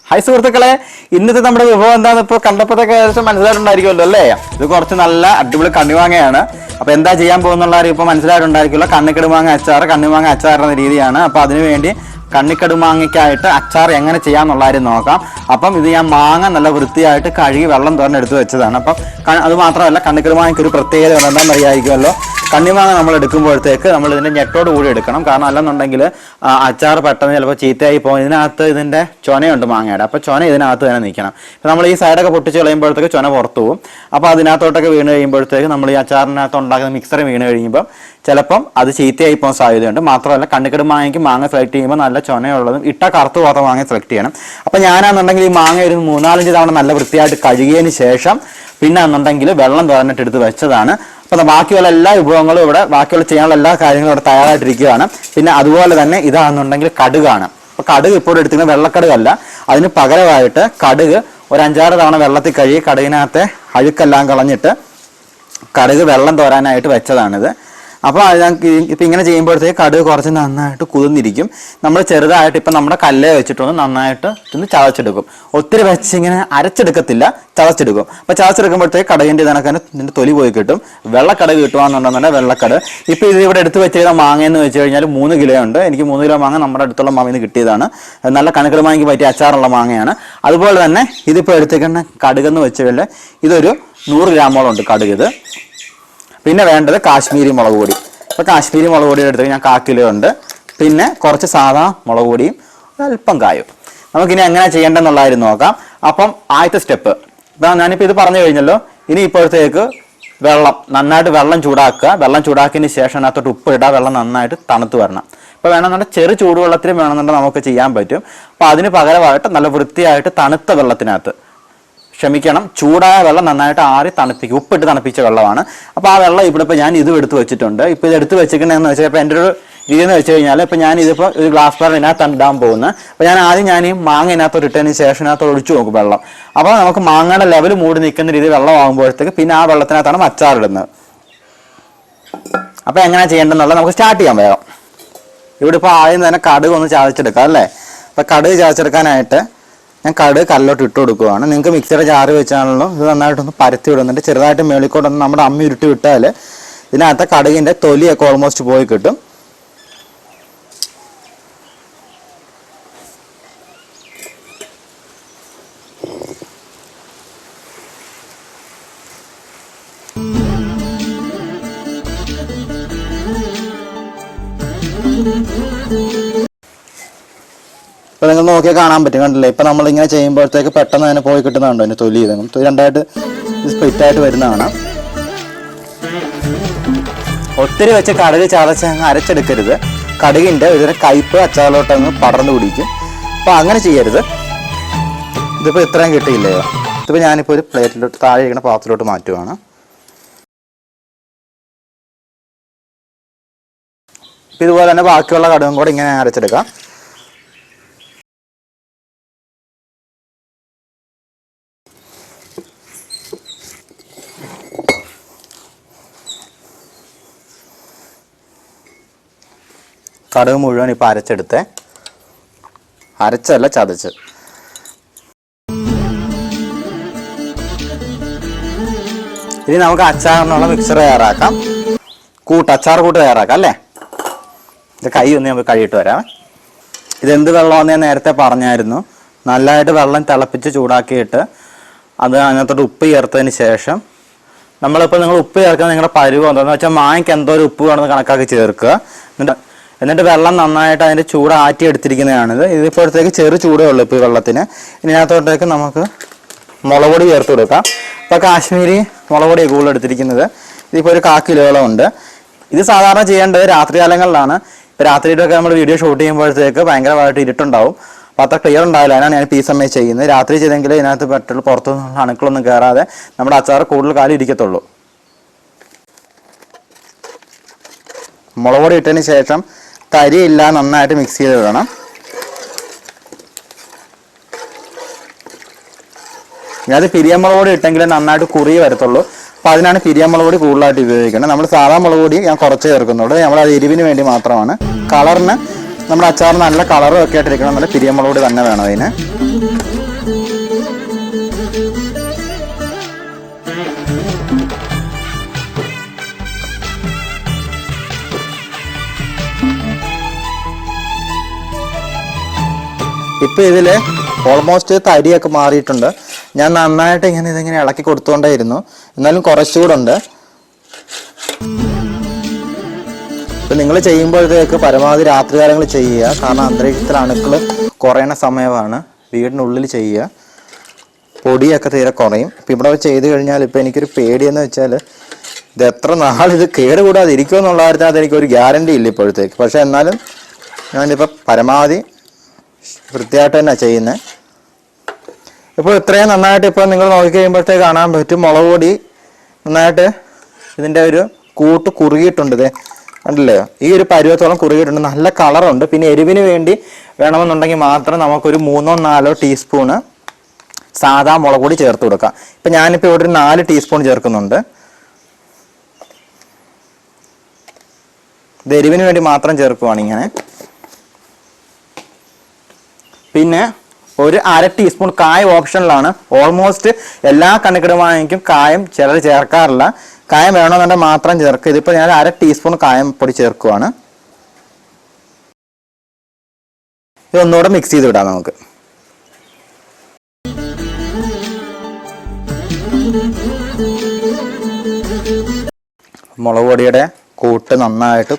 Hi സുഹൃത്തുക്കളെ, ഇന്നത്തെ നമ്മുടെ വിഭവം എന്താണെന്ന് ഇപ്പോൾ കണ്ടപ്പോഴത്തേക്ക് ഏകദേശം മനസ്സിലായിട്ടുണ്ടായിരിക്കുമല്ലോ അല്ലേ? ഇത് കുറച്ച് നല്ല അടിപൊളി കണ്ണിമാങ്ങയാണ്. അപ്പോൾ എന്താ ചെയ്യാൻ പോകുന്നുള്ള ഇപ്പോൾ മനസ്സിലായിട്ടുണ്ടായിരിക്കുമല്ലോ. കണ്ണിക്കടുമാങ്ങ അച്ചാർ, കണ്ണിമാങ്ങ അച്ചാർ എന്ന രീതിയാണ്. അപ്പോൾ അതിനുവേണ്ടി കണ്ണിക്കടുമാങ്ങയ്ക്കായിട്ട് അച്ചാർ എങ്ങനെ ചെയ്യാമെന്നുള്ള കാര്യം നോക്കാം. അപ്പം ഇത് ഞാൻ മാങ്ങ നല്ല വൃത്തിയായിട്ട് കഴുകി വെള്ളം തോരൻ എടുത്ത് വെച്ചതാണ്. അപ്പം അത് മാത്രമല്ല, കണ്ണിക്കടുമാങ്ങയ്ക്ക് ഒരു പ്രത്യേകത എന്താണെന്ന് അറിയാമായിരിക്കുമല്ലോ. കണ്ണിമാങ്ങ നമ്മൾ എടുക്കുമ്പോഴത്തേക്ക് നമ്മൾ ഇതിൻ്റെ ഞെട്ടോട് കൂടി എടുക്കണം. കാരണം അല്ലെന്നുണ്ടെങ്കിൽ അച്ചാർ പെട്ടെന്ന് ചിലപ്പോൾ ചീത്തയായി പോകും. ഇതിനകത്ത് ഇതിൻ്റെ ചൊനയുണ്ട് മാങ്ങയുടെ. അപ്പോൾ ചൊന ഇതിനകത്ത് തന്നെ നിൽക്കണം. ഇപ്പം നമ്മൾ ഈ സൈഡൊക്കെ പൊട്ടിച്ച് കളയുമ്പോഴത്തേക്ക് ചൊന പുറത്തു പോകും. അപ്പോൾ അതിനകത്തോട്ടൊക്കെ വീണ് കഴിയുമ്പോഴത്തേക്ക് നമ്മൾ ഈ അച്ചാറിനകത്ത് ഉണ്ടാക്കുന്ന മിക്സർ വീണ് കഴിയുമ്പം ചിലപ്പം അത് ചീത്തയായി പോകാൻ സാധ്യതയുണ്ട്. മാത്രമല്ല കണ്ണിക്കടുമാങ്ങയ്ക്ക് മാങ്ങ സെലക്ട് ചെയ്യുമ്പോൾ നല്ല ചൊനയുള്ളതും ഇട്ട കറുത്ത് പോകാത്ത മാങ്ങ സെലക്ട് ചെയ്യണം. അപ്പോൾ ഞാനാണെന്നുണ്ടെങ്കിൽ ഈ മാങ്ങ ഒരു 4-5 തവണ നല്ല വൃത്തിയായിട്ട് കഴുകിയതിന് ശേഷം പിന്നെ എന്നുണ്ടെങ്കിൽ വെള്ളം തോരനിട്ട് എടുത്ത് വെച്ചതാണ്. അപ്പോൾ ബാക്കിയുള്ള എല്ലാ വിഭവങ്ങളും ഇവിടെ, ബാക്കിയുള്ള ചെയ്യാനുള്ള എല്ലാ കാര്യങ്ങളും ഇവിടെ തയ്യാറായിട്ടിരിക്കുകയാണ്. പിന്നെ അതുപോലെ തന്നെ ഇതാണെന്നുണ്ടെങ്കിൽ കടുകാണ്. അപ്പോൾ കടുക് ഇപ്പോൾ എടുത്തിരിക്കുന്നത് വെള്ളക്കടുകല്ല, അതിന് പകരമായിട്ട് കടുക് ഒരു 5-6 തവണ വെള്ളത്തിൽ കഴുകി കടുകിനകത്തെ അഴുക്കെല്ലാം കളഞ്ഞിട്ട് കടുക് വെള്ളം തോരാനായിട്ട് വെച്ചതാണിത്. അപ്പോൾ ഇപ്പം ഇങ്ങനെ ചെയ്യുമ്പോഴത്തേക്ക് കടുക് കുറച്ച് നന്നായിട്ട് കുതിർന്നിരിക്കും. നമ്മൾ ചെറുതായിട്ട് ഇപ്പം നമ്മുടെ കല്ലേ വെച്ചിട്ടൊന്ന് നന്നായിട്ട് ഒന്ന് ചതച്ചെടുക്കും. ഒത്തിരി വെച്ച് ഇങ്ങനെ അരച്ചെടുക്കത്തില്ല, ചതച്ചെടുക്കും. അപ്പോൾ ചതച്ചെടുക്കുമ്പോഴത്തേക്ക് കടുകിൻ്റെ ഇതിന്റെ തൊലി പോയി കിട്ടും. വെള്ളക്കടുക് കിട്ടുകയെന്നുണ്ടെന്നുണ്ടെങ്കിൽ വെള്ളക്കടുക്. ഇപ്പോൾ ഇത് ഇവിടെ എടുത്ത് വെച്ചിരുന്ന മാങ്ങയെന്ന് വെച്ച് കഴിഞ്ഞാൽ 3 കിലോ ഉണ്ട്. എനിക്ക് 3 കിലോ മാങ്ങ നമ്മുടെ അടുത്തുള്ള മാങ്ങയിൽ നിന്ന് കിട്ടിയതാണ്. നല്ല കണ്ണിക്കടുമാങ്ങയ്ക്ക് പറ്റിയ അച്ചാറുള്ള മാങ്ങയാണ്. അതുപോലെ തന്നെ ഇതിപ്പോൾ എടുത്തേക്കുന്ന കടുകെന്ന് വെച്ച് കഴിഞ്ഞാൽ ഇതൊരു 100 ഗ്രാമോളം ഉണ്ട് കടുക് ഇത്. പിന്നെ വേണ്ടത് കാശ്മീരി മുളക് പൊടി. ഇപ്പോൾ കാശ്മീരി മുളക് പൊടി എടുത്ത് ഞാൻ 1/4 കിലോ ഉണ്ട്. പിന്നെ കുറച്ച് സാധാ മുളക് പൊടിയും അല്പം കായും. നമുക്കിനി എങ്ങനെ ചെയ്യേണ്ടതെന്നുള്ളതായിരുന്നു നോക്കാം. അപ്പം ആദ്യത്തെ സ്റ്റെപ്പ് ഇപ്പം ഞാനിപ്പോൾ ഇത് പറഞ്ഞു കഴിഞ്ഞല്ലോ. ഇനി ഇപ്പോഴത്തേക്ക് നന്നായിട്ട് വെള്ളം ചൂടാക്കുക. വെള്ളം ചൂടാക്കിയതിന് ശേഷം അതിനകത്തോട്ട് ഉപ്പ് ഇടുക. വെള്ളം നന്നായിട്ട് തണുത്ത് വരണം. ഇപ്പോൾ വേണമെന്നുണ്ടെങ്കിൽ ചെറു ചൂടുവെള്ളത്തിൽ വേണമെന്നുണ്ടെങ്കിൽ നമുക്ക് ചെയ്യാൻ പറ്റും. അപ്പോൾ അതിന് പകരമായിട്ട് നല്ല വൃത്തിയായിട്ട് തണുത്ത വെള്ളത്തിനകത്ത്, ചൂടായ വെള്ളം നന്നായിട്ട് ആറി തണുപ്പിക്കും. ഉപ്പിട്ട് തണുപ്പിച്ച വെള്ളമാണ്. അപ്പോൾ ആ വെള്ളം ഇപ്പോൾ ഞാൻ ഇത് എടുത്ത് വെച്ചിട്ടുണ്ട്. ഇപ്പോൾ ഇത് എടുത്ത് വെച്ചിരിക്കണമെന്ന് വെച്ചാൽ ഇപ്പോൾ എൻ്റെ ഒരു രീതി എന്ന് വെച്ച് കഴിഞ്ഞാൽ ഇപ്പോൾ ഞാൻ ഇതിപ്പോൾ ഒരു ഗ്ലാസ് പാൻ ഇതിനകത്ത് ഇടാൻ പോകുന്നത്. അപ്പോൾ ഞാൻ ആദ്യം ഈ മാങ്ങ ഇതിനകത്തോട്ട് ഇട്ടതിന് ശേഷം ഇതിനകത്ത് ഒഴിച്ചു നോക്കും വെള്ളം. അപ്പോൾ നമുക്ക് മാങ്ങയുടെ ലെവൽ മൂടി നിൽക്കുന്ന രീതി വെള്ളമാകുമ്പോഴത്തേക്ക് പിന്നെ ആ വെള്ളത്തിനകത്താണ് അച്ചാറിടുന്നത്. അപ്പോൾ എങ്ങനെ ചെയ്യേണ്ടതെന്നുള്ളത് നമുക്ക് സ്റ്റാർട്ട് ചെയ്യാൻ വേഗം. ഇവിടെ ഇപ്പോൾ ആദ്യം തന്നെ കടുക് ഒന്ന് ചതച്ചെടുക്കാം അല്ലേ? അപ്പോൾ കടുക് ചതച്ചെടുക്കാനായിട്ട് ഞാൻ കടുക് കല്ലോട്ട് ഇട്ട് കൊടുക്കുകയാണ്. നിങ്ങൾക്ക് മിക്സിയുടെ ജാറ് വെച്ചാണല്ലോ ഇത് നന്നായിട്ടൊന്ന് പരത്തി വിടുന്നുണ്ട്. ചെറുതായിട്ട് മേളിക്കോട്ടൊന്ന് നമ്മുടെ അമ്മ ഉരുട്ടി വിട്ടാൽ ഇതിനകത്ത് കടുകിൻ്റെ തൊലിയൊക്കെ ഓൾമോസ്റ്റ് പോയി കിട്ടും. ഇപ്പം നിങ്ങൾ നോക്കിയാൽ കാണാൻ പറ്റും, കണ്ടില്ലേ? ഇപ്പം നമ്മളിങ്ങനെ ചെയ്യുമ്പോഴത്തേക്ക് പെട്ടെന്ന് തന്നെ പോയി കിട്ടുന്നുണ്ടോ അതിൻ്റെ തൊലി? തൊലി രണ്ടായിട്ട് സ്പ്ലിറ്റായിട്ട് വരുന്നതാണ്. ഒത്തിരി വെച്ച് കടുക് ചതച്ച് അങ്ങ് അരച്ചെടുക്കരുത്. കടുകിൻ്റെ ഒരു കയ്പ് അച്ചാറിലോട്ട് അങ്ങ് പടർന്നു പിടിക്കും. അപ്പോൾ അങ്ങനെ ചെയ്യരുത്. ഇതിപ്പോൾ ഇത്രയും കിട്ടിയില്ലയോ? ഇതിപ്പോൾ ഞാനിപ്പോൾ ഒരു പ്ലേറ്റിലോട്ട്, താഴെ ഇരിക്കുന്ന പാത്രത്തിലോട്ട് മാറ്റുവാണ്. ഇപ്പം ഇതുപോലെ തന്നെ ബാക്കിയുള്ള കടുകും കൂടെ ഇങ്ങനെ അരച്ചെടുക്കാം. കടുക് മുഴുവൻ ഇപ്പം അരച്ചെടുത്തേ, അരച്ചല്ല ചതച്ച്. ഇനി നമുക്ക് അച്ചാറിനുള്ള മിക്സർ തയ്യാറാക്കാം. അച്ചാർ കൂട്ട് തയ്യാറാക്കാം അല്ലേ? ഇത് കൈ ഒന്ന് നമുക്ക് കഴുകിയിട്ട് വരാം. ഇതെന്ത് വെള്ളമാണെന്ന് ഞാൻ നേരത്തെ പറഞ്ഞായിരുന്നു. നല്ലതായിട്ട് വെള്ളം തിളപ്പിച്ച് ചൂടാക്കിയിട്ട് അത് അതിനകത്തോട്ട് ഉപ്പ് ചേർത്തതിന് ശേഷം നിങ്ങൾ ഉപ്പ് ചേർക്കാൻ നിങ്ങളുടെ പരുവം എന്താണെന്ന് വെച്ചാൽ മാങ്ങയ്ക്ക് എന്തോ ഒരു ഉപ്പ് വേണമെന്ന് കണക്കാക്കി ചേർക്കുക. എന്നിട്ട് വെള്ളം നന്നായിട്ട് അതിൻ്റെ ചൂട് ആറ്റി എടുത്തിരിക്കുന്നതാണിത്. ഇതിപ്പോഴത്തേക്ക് ചെറു ചൂടേ ഉള്ളൂ ഇപ്പോൾ ഈ വെള്ളത്തിന്. ഇതിനകത്തോട്ടേക്ക് നമുക്ക് മുളക് പൊടി ചേർത്ത് കൊടുക്കാം. ഇപ്പോൾ കാശ്മീരി മുളക് പൊടി കൂടുതൽ എടുത്തിരിക്കുന്നത്. ഇതിപ്പോൾ ഒരു 1/4 കിലോളം ഉണ്ട്. ഇത് സാധാരണ ചെയ്യേണ്ടത് രാത്രികാലങ്ങളിലാണ്. ഇപ്പോൾ രാത്രിയിലൊക്കെ നമ്മൾ വീഡിയോ ഷൂട്ട് ചെയ്യുമ്പോഴത്തേക്ക് ഭയങ്കരമായിട്ട് ഇരുട്ടുണ്ടാവും. അപ്പോൾ അത്ര ക്ലിയർ ഉണ്ടാവില്ല. അതിനാണ് ഞാൻ ഈ സമയം ചെയ്യുന്നത്. രാത്രി ചെയ്തെങ്കിൽ ഇതിനകത്ത് പെട്ടെന്ന് പുറത്തുനിന്നുള്ള അണുക്കളൊന്നും കയറാതെ നമ്മുടെ അച്ചാർ കൂടുതൽ കാലം ഇരിക്കത്തുള്ളൂ. മുളക് പൊടി ഇട്ടതിന് ശേഷം കരിയില്ല നന്നായിട്ട് മിക്സ് ചെയ്ത് വിടണം. ഞാനത് പിരിയമുളക് പൊടി ഇട്ടെങ്കിൽ നന്നായിട്ട് കുറി വരത്തുള്ളൂ. അപ്പോൾ അതിനാണ് പിരിയമുളക് പൊടി കൂടുതലായിട്ട് ഉപയോഗിക്കുന്നത്. നമ്മൾ സാധാ മുളക് പൊടി ഞാൻ കുറച്ച് ചേർക്കുന്നുള്ളൂ. നമ്മളത് എരിവിന് വേണ്ടി മാത്രമാണ്. കളറിന് നമ്മുടെ അച്ചാർ നല്ല കളറും ഒക്കെ ആയിട്ടിരിക്കണം. നല്ല പിരിയമുളക് പൊടി തന്നെ വേണം അതിന്. ഇപ്പം ഇതിൽ ഓൾമോസ്റ്റ് തരിയൊക്കെ മാറിയിട്ടുണ്ട്. ഞാൻ നന്നായിട്ട് ഇതിങ്ങനെ ഇളക്കി കൊടുത്തുകൊണ്ടേയിരുന്നു, എന്നാലും കുറച്ചുകൂടെ ഉണ്ട്. ഇപ്പം നിങ്ങൾ ചെയ്യുമ്പോഴത്തേക്ക് പരമാവധി രാത്രികാലങ്ങൾ ചെയ്യുക, കാരണം അന്തരീക്ഷത്തിൽ അണുക്കൾ കുറയണ സമയമാണ്. വീടിനുള്ളിൽ ചെയ്യുക, പൊടിയൊക്കെ തീരെ കുറയും. ഇപ്പം ഇവിടെ ചെയ്ത് കഴിഞ്ഞാൽ ഇപ്പം എനിക്കൊരു പേടിയെന്ന് വെച്ചാൽ ഇത് എത്ര നാളിത് കേടുകൂടാതെ ഇരിക്കുമോ എന്നുള്ള കാര്യത്തിനകത്ത് എനിക്കൊരു ഗ്യാരണ്ടി ഇല്ല ഇപ്പോഴത്തേക്ക്. പക്ഷേ എന്നാലും ഞാനിപ്പോൾ പരമാവധി വൃത്തിയായിട്ട് തന്നെ ചെയ്യുന്നത്. ഇപ്പോൾ ഇത്രയും നന്നായിട്ട് ഇപ്പോൾ നിങ്ങൾ നോക്കിക്കഴിയുമ്പോഴത്തേക്ക് കാണാൻ പറ്റും മുളക് പൊടി നന്നായിട്ട് ഇതിൻ്റെ ഒരു കൂട്ട് കുറുകിയിട്ടുണ്ട്. ഇത് കണ്ടില്ലേ, ഈ ഒരു പരുവത്തോളം കുറുകിയിട്ടുണ്ട്, നല്ല കളറുണ്ട്. പിന്നെ എരിവിന് വേണ്ടി വേണമെന്നുണ്ടെങ്കിൽ മാത്രം നമുക്കൊരു 3-4 ടീസ്പൂണ് സാധാ മുളക് പൊടി ചേർത്ത് കൊടുക്കാം. ഇപ്പം ഞാനിപ്പോൾ ഇവിടെ ഒരു 4 ടീസ്പൂൺ ചേർക്കുന്നുണ്ട്. ഇത് എരിവിന് വേണ്ടി മാത്രം ചേർക്കുവാണ് ഇങ്ങനെ. പിന്നെ ഒരു 1/2 ടീസ്പൂൺ കായം ഓപ്ഷനിലാണ്. ഓൾമോസ്റ്റ് എല്ലാ കണ്ണിക്കിടുവാങ്ങിക്കും കായം ചിലർ ചേർക്കാറില്ല. കായം വേണമെന്നുണ്ടെങ്കിൽ മാത്രം ചേർക്കുക. ഇതിപ്പോൾ ഞാൻ 1/2 ടീസ്പൂൺ കായം പൊടി ചേർക്കുവാണ്. ഇതൊന്നുകൂടെ മിക്സ് ചെയ്ത് വിടാം നമുക്ക്. മുളക് പൊടിയുടെ കൂട്ട് നന്നായിട്ട്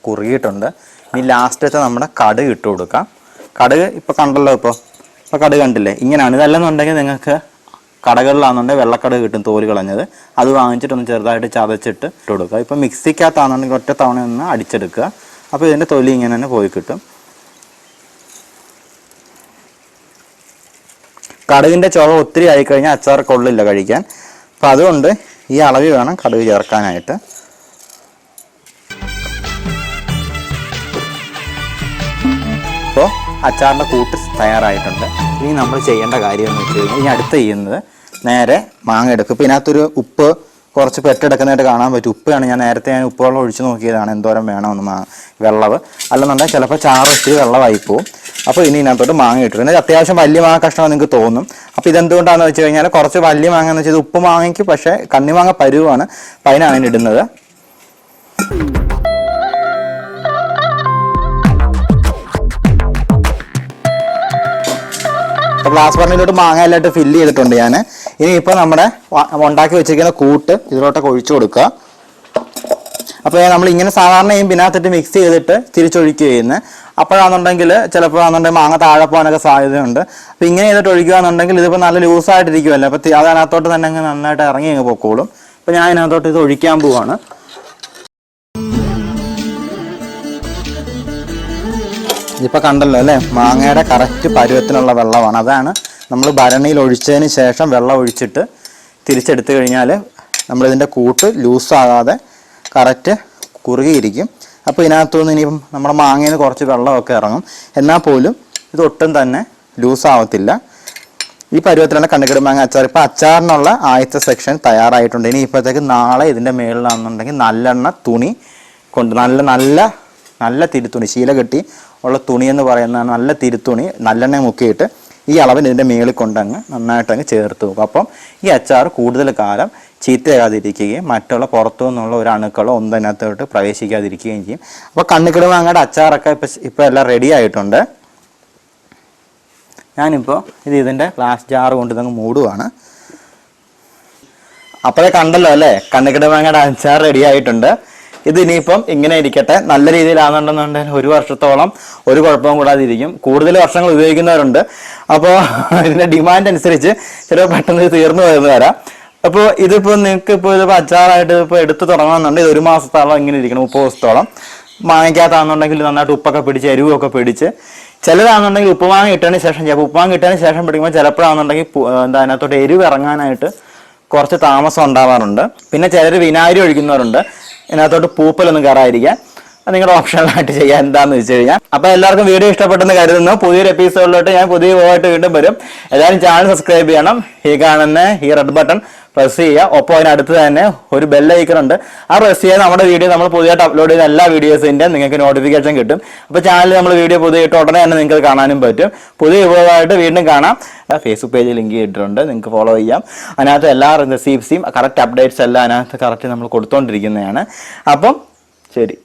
കുറുകിയിട്ടുണ്ട്. ഇനി ലാസ്റ്റത്തെ നമ്മുടെ കടുക് ഇട്ട് കൊടുക്കാം. കടുക് ഇപ്പോൾ കണ്ടല്ലോ, ഇപ്പോൾ കടുക് കണ്ടില്ലേ, ഇങ്ങനെയാണ്. ഇതല്ലെന്നുണ്ടെങ്കിൽ നിങ്ങൾക്ക് കടകളിലാണെന്നുണ്ടെങ്കിൽ വെള്ളക്കടുക് കിട്ടും, തോല് കളഞ്ഞത്. അത് വാങ്ങിച്ചിട്ടൊന്ന് ചെറുതായിട്ട് ചതച്ചിട്ട് ഇട്ട് കൊടുക്കുക. ഇപ്പോൾ മിക്സിക്കകത്താണെന്നുണ്ടെങ്കിൽ ഒറ്റ തവണ ഒന്ന് അടിച്ചെടുക്കുക. അപ്പോൾ ഇതിൻ്റെ തൊലി ഇങ്ങനെ തന്നെ പോയി കിട്ടും. കടുകിൻ്റെ ചുവ ഒത്തിരി ആയിക്കഴിഞ്ഞാൽ അച്ചാർ കൊള്ളില്ല കഴിക്കാൻ. അപ്പം അതുകൊണ്ട് ഈ അളവിൽ വേണം കടുക് ചേർക്കാനായിട്ട്. അപ്പോൾ അച്ചാറിൻ്റെ കൂട്ട് തയ്യാറായിട്ടുണ്ട്. ഇനി നമ്മൾ ചെയ്യേണ്ട കാര്യം എന്ന് വെച്ച് കഴിഞ്ഞാൽ, ഇനി അടുത്ത് ചെയ്യുന്നത് നേരെ മാങ്ങ എടുക്കും. ഇപ്പോൾ ഇതിനകത്തൊരു ഉപ്പ് കുറച്ച് പെട്ടെടുക്കുന്നതായിട്ട് കാണാൻ പറ്റും. ഉപ്പാണ് ഞാൻ ഉപ്പുവെള്ളം ഒഴിച്ച് നോക്കിയതാണ് എന്തോരം വേണമെന്ന് വെള്ളവ്. അല്ലെന്നുണ്ടെങ്കിൽ ചിലപ്പോൾ ചാറ് ഒത്തിരി വെള്ളമായി പോവും. അപ്പോൾ ഇനി ഇതിനകത്തോട്ട് മാങ്ങ ഇട്ടു. പിന്നെ അത്യാവശ്യം വലിയ മാങ്ങ കഷ്ണം നിങ്ങൾക്ക് തോന്നും. അപ്പോൾ ഇതെന്തുകൊണ്ടാണെന്ന് വെച്ച് കഴിഞ്ഞാൽ കുറച്ച് വലിയ മാങ്ങ എന്ന് വെച്ചാൽ ഉപ്പ് മാങ്ങയ്ക്ക് പക്ഷേ കണ്ണിമാങ്ങ പരുവാണ്. അപ്പം അതിനാണ് ഇതിനിടുന്നത്. ഗ്ലാസ് ബർണിലോട്ട് മാങ്ങ എല്ലായിട്ട് ഫില്ല് ചെയ്തിട്ടുണ്ട് ഞാൻ. ഇനിയിപ്പോൾ നമ്മുടെ ഉണ്ടാക്കി വെച്ചിരിക്കുന്ന കൂട്ട് ഇതിലോട്ടൊക്കെ ഒഴിച്ചു കൊടുക്കുക. അപ്പോൾ നമ്മൾ ഇങ്ങനെ സാധാരണ ഇതിനകത്തിട്ട് മിക്സ് ചെയ്തിട്ട് തിരിച്ചൊഴിക്കുക ചെയ്യുന്നത്. അപ്പോഴാണെന്നുണ്ടെങ്കിൽ ചിലപ്പോൾ ആണെന്നുണ്ടെങ്കിൽ മാങ്ങ താഴെ പോകാനൊക്കെ സാധ്യതയുണ്ട്. അപ്പോൾ ഇങ്ങനെ ചെയ്തിട്ട് ഒഴിക്കുകയാണെന്നുണ്ടെങ്കിൽ ഇതിപ്പോൾ നല്ല ലൂസായിട്ടിരിക്കുമല്ലോ, അപ്പോൾ അതിനകത്തോട്ട് തന്നെ അങ്ങ് നന്നായിട്ട് ഇറങ്ങി അങ്ങ് പൊക്കോളും. അപ്പോൾ ഞാൻ ഇതിനകത്തോട്ട് ഇത് ഒഴിക്കാൻ പോവാണ്. ഇതിപ്പോൾ കണ്ടല്ലോ അല്ലേ, മാങ്ങയുടെ കറക്റ്റ് പരുവത്തിനുള്ള വെള്ളമാണ്. അതാണ് നമ്മൾ ഭരണിയിൽ ഒഴിച്ചതിന് ശേഷം വെള്ളം ഒഴിച്ചിട്ട് തിരിച്ചെടുത്ത് കഴിഞ്ഞാൽ നമ്മളിതിൻ്റെ കൂട്ട് ലൂസാകാതെ കറക്റ്റ് കുറുകിയിരിക്കും. അപ്പോൾ ഇതിനകത്തുനിന്ന് ഇനിയിപ്പം നമ്മുടെ മാങ്ങയിൽ നിന്ന് കുറച്ച് വെള്ളമൊക്കെ ഇറങ്ങും. എന്നാൽ പോലും ഇതൊട്ടും തന്നെ ലൂസാവത്തില്ല. ഈ പരുവത്തിലാണ് കണ്ണിക്കട് മാങ്ങ അച്ചാർ. ഇപ്പോൾ അച്ചാറിനുള്ള ആദ്യത്തെ സെക്ഷൻ തയ്യാറായിട്ടുണ്ട്. ഇനി ഇപ്പോഴത്തേക്ക് നാളെ ഇതിൻ്റെ മേളിലാണെന്നുണ്ടെങ്കിൽ നല്ലെണ്ണ തുണി കൊണ്ട് നല്ല തിരുത്തുണി, ശീല കെട്ടി ഉള്ള തുണി എന്ന് പറയുന്നതാണ്, നല്ല തിരുത്തുണി നല്ലെണ്ണ മുക്കിയിട്ട് ഈ അളവിന് ഇതിൻ്റെ മേളിൽ കൊണ്ടങ്ങ് നന്നായിട്ടങ്ങ് ചേർത്ത് വെക്കും. അപ്പം ഈ അച്ചാർ കൂടുതൽ കാലം ചീത്തയാകാതിരിക്കുകയും മറ്റുള്ള പുറത്തു നിന്നുള്ള ഒരു അണുക്കളോ ഒന്നും അതിനകത്തോട്ട് പ്രവേശിക്കാതിരിക്കുകയും ചെയ്യും. അപ്പോൾ കണ്ണിക്കട് മാങ്ങയുടെ അച്ചാറൊക്കെ ഇപ്പോൾ എല്ലാം റെഡി ആയിട്ടുണ്ട്. ഞാനിപ്പോൾ ഇതിൻ്റെ ഗ്ലാസ് ജാർ കൊണ്ട് ഇതങ്ങ് മൂടുവാണ്. അപ്പോഴേ കണ്ടല്ലോ അല്ലേ, കണ്ണിക്കട് മാങ്ങയുടെ അച്ചാർ റെഡി ആയിട്ടുണ്ട്. ഇത് ഇനിയിപ്പം ഇങ്ങനെ ഇരിക്കട്ടെ. നല്ല രീതിയിലാണെന്നുണ്ടെന്നുണ്ടെങ്കിൽ 1 വർഷത്തോളം ഒരു കുഴപ്പവും കൂടാതെ ഇരിക്കും. കൂടുതൽ വർഷങ്ങൾ ഉപയോഗിക്കുന്നവരുണ്ട്. അപ്പോൾ ഇതിൻ്റെ ഡിമാൻഡ് അനുസരിച്ച് ചിലപ്പോൾ പെട്ടെന്ന് തീർന്നു വരുന്ന വരാം. അപ്പോൾ ഇതിപ്പോൾ നിങ്ങൾക്ക് ഇപ്പോൾ ഇതിപ്പോൾ അച്ചാറായിട്ട് ഇപ്പോൾ എടുത്ത് തുടങ്ങണമെന്നുണ്ടെങ്കിൽ 1 മാസത്തോളം ഇങ്ങനെ ഇരിക്കണം, 30 ദിവസത്തോളം. മാങ്ങയ്ക്കകത്താണെന്നുണ്ടെങ്കിൽ നന്നായിട്ട് ഉപ്പൊക്കെ പിടിച്ച് എരിവൊക്കെ പിടിച്ച്, ചിലതാണെന്നുണ്ടെങ്കിൽ ഉപ്പുമാങ്ങ ഇട്ടതിന് ശേഷം ഉപ്പുമാങ്ങ ഇട്ടതിന് ശേഷം പിടിക്കുമ്പോൾ ചിലപ്പോഴാണെന്നുണ്ടെങ്കിൽ അതിനകത്തോട്ട് എരിവ് ഇറങ്ങാനായിട്ട് കുറച്ച് താമസം ഉണ്ടാവാറുണ്ട്. പിന്നെ ചിലർ വിനാഗിരി ഒഴിക്കുന്നവരുണ്ട് ഇതിനകത്തോട്ട് പൂപ്പലൊന്നും കയറാതിരിക്കാൻ. അത് നിങ്ങളുടെ ഓപ്ഷണലായിട്ട് ചെയ്യാൻ എന്താണെന്ന് വെച്ച് കഴിഞ്ഞാൽ. അപ്പോൾ എല്ലാവർക്കും വീഡിയോ ഇഷ്ടപ്പെട്ടെന്ന് കരുതുന്നു. പുതിയൊരു എപ്പിസോഡിലോട്ട് ഞാൻ പുതിയ പോയിട്ട് വീണ്ടും വരും. എല്ലാവരും ചാനൽ സബ്സ്ക്രൈബ് ചെയ്യണം. ഈ കാണുന്ന ഈ റെഡ് ബട്ടൺ പ്രസ് ചെയ്യുക. ഒപ്പം അതിനടുത്ത് തന്നെ ഒരു ബെൽ ഐക്കൺ ഉണ്ട്. ആ പ്രസ് ചെയ്യാൻ നമ്മുടെ വീഡിയോ നമ്മൾ പുതിയതായിട്ട് അപ്ലോഡ് ചെയ്യുന്ന എല്ലാ വീഡിയോസിൻ്റെ നിങ്ങൾക്ക് നോട്ടിഫിക്കേഷൻ കിട്ടും. അപ്പോൾ ചാനലിൽ നമ്മൾ വീഡിയോ പുതിയിട്ട് ഉടനെ തന്നെ നിങ്ങൾക്ക് കാണാനും പറ്റും. പുതിയ വിഭവമായിട്ട് വീണ്ടും കാണാം. ഫേസ്ബുക്ക് പേജിൽ ലിങ്ക് ചെയ്തിട്ടുണ്ട്, നിങ്ങൾക്ക് ഫോളോ ചെയ്യാം. അതിനകത്ത് എല്ലാ റെസിപ്പീസും കറക്റ്റ് അപ്ഡേറ്റ്സ് എല്ലാം അതിനകത്ത് കറക്റ്റ് നമ്മൾ കൊടുത്തുകൊണ്ടിരിക്കുന്നതാണ്. അപ്പം ശരി.